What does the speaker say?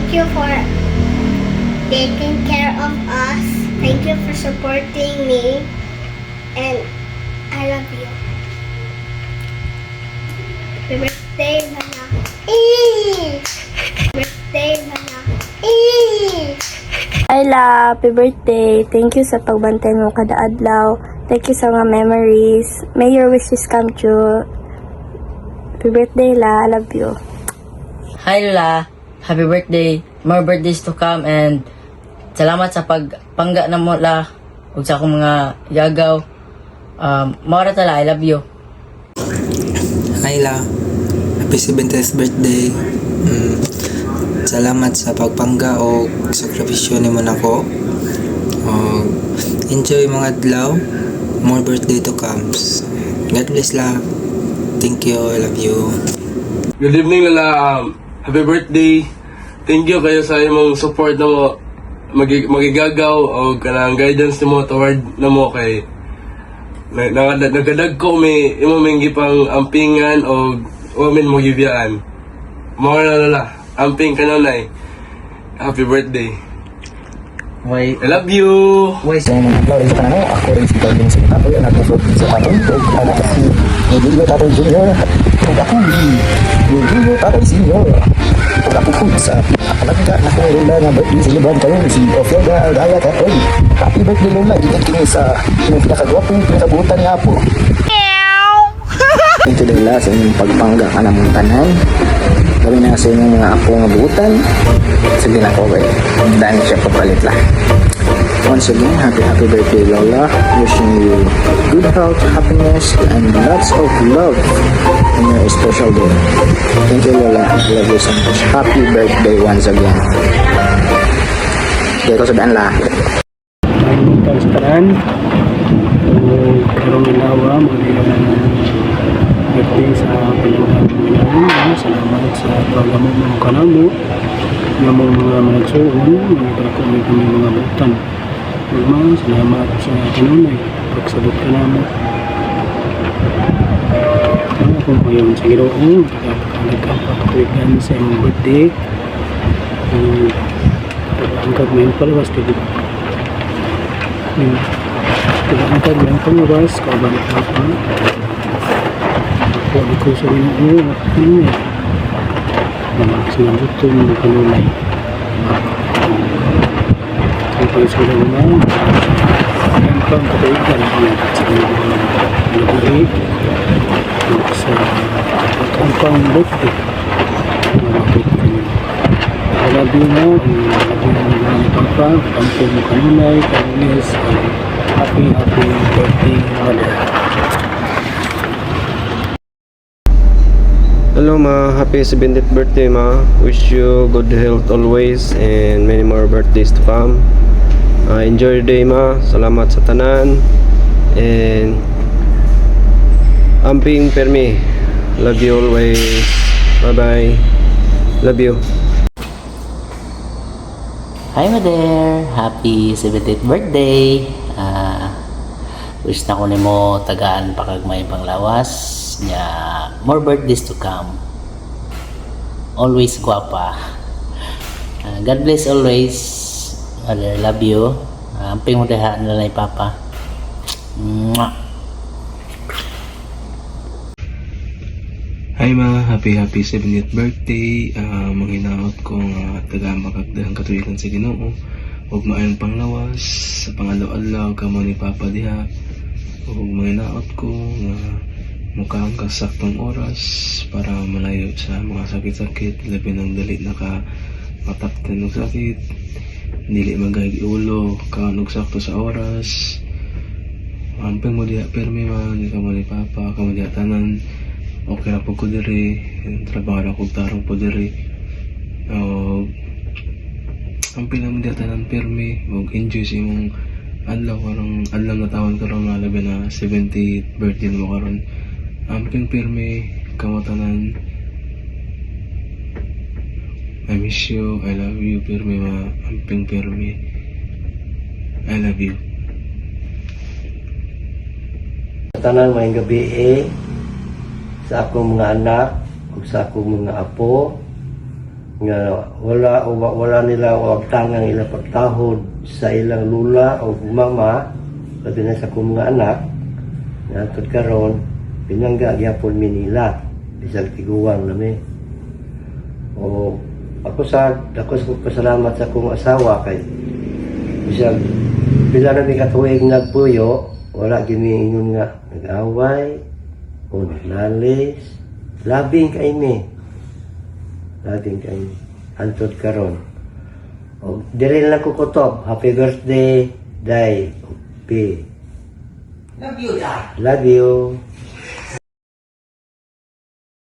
Thank you for taking care of us. Thank you for supporting me. And I love you. Happy birthday, Mana. Birthday, Mana. Ayla, happy birthday. Thank you sa pagbantay mo kada adlaw. Thank you sa mga memories. May your wishes come true. Happy birthday, La. I love you. Hi Lola, happy birthday. More birthdays to come and salamat sa pagpangga na mo la ug sa akong mga yagaw. Maura tala, I love you. Hi La, happy 70th birthday. Salamat sa pagpangga o sakripisyo ni mo nako. Enjoy mga adlaw. More birthday to comes. God bless La. Thank you, I love you. Good evening Lala. Happy birthday. Thank you kayo sa imong support na mo magigagaw o kanang guidance nimo toward na mo kay nagadag ko may imo may gipang ampingan o women mo gibiyaan. Mga Lala, amping kanunay. Happy birthday. Why? I love you. Why sa mga flores pa na ako rin si Calvin sa tapo na ako sa tapo o anak si Rodrigo Tato Jr. Kung ako Rodrigo Tato Sr. Kung ako po sa apalagka na ko rin na birthday sa liban kayo si Ophelda Aldaya Tatoy. Happy birthday Lola, gitan kini sa pinakagwapong pinakabutan nga po. Ito Lola sa inyong pagpangga ka na mong tanan. Gawin na sa inyong mga apo nga buutan. Sige na ko ba dahil siya papalit lang. Once again, happy birthday Lola. Wishing you good health, happiness, and lots of love in your special day. Thank you Lola. I love you so much. Happy birthday once again. Kaya ko sabihan lang. Ito sa tanan. Karong ilawa, birthday sa pinuhan mo yan. Salamat sa paggamot ng kanamo. Nga mga managsuon, mga ko may mga butan. Salamat sa kanunay. Pagsabot ka namin. Kung po yun sa Ginoo, nagkapatuwigan sa iyong birthday. Ang kagmayin palabas ka dito. Ang kagmayin palabas, kabalik ako. Ako ko sa Ginoo, kanunay. Sinabot ko yung kanunay. Ang pagsulang naman, ang pangkataigan sa mga sa ang pang-birthday. I love you mo, ang pagpa, pampun mo kanunay, kanis, happy birthday, mother. Hello ma, happy 70th birthday ma. Wish you good health always and many more birthdays to come. Enjoy your day ma. Salamat sa tanan. And amping permi. Love you always. Bye bye. Love you. Hi mother, happy 70th birthday. Wish na ko nimo tagaan pa kag may panglawas nya more birthdays to come. Always guwapa. God bless always. Mother, love you. Amping mo deha na lang papa. Mwah. Hi ma, happy 70th birthday. Manghinaot ko nga tagaan makagdahang katuwigan sa Ginoo. Huwag maayong panglawas sa pangalaw-alaw kamo ni Papa diha. Huwag manginaot ko nga mukhang kasaktong oras para malayo sa mga sakit-sakit, labi ng dali nakamataptan ng sakit, dili magayag ulo, kaunog sakto sa oras. Amping mo diha permi man, kamo ni Papa, kamo diha tanan. Okay na po ko diri, trabaho na kong tarong po diri. Ang pinam diha tanan permi, mag-enjoy sa imong adlaw karong adlaw na taon karong labi na 70th birthday mo karon. Amping permi, kamo tanan. I miss you, I love you permi ma, amping permi. I love you. Tanan mayong gabi sa akong mga anak ug sa akong mga apo nga wala nila og tangang ilang pagtahod sa ilang lula o mama pati na sa akong mga anak nga tod karon pinangga gyapon mi nila bisag tiguang nami. O ako sa pasalamat sa akong asawa kay bisag pila na mi katuig nagpuyo wala gimiingon nga nag-away o naglalis labing kay mi antod karon o dili lang ko kutob happy birthday day P. Love you.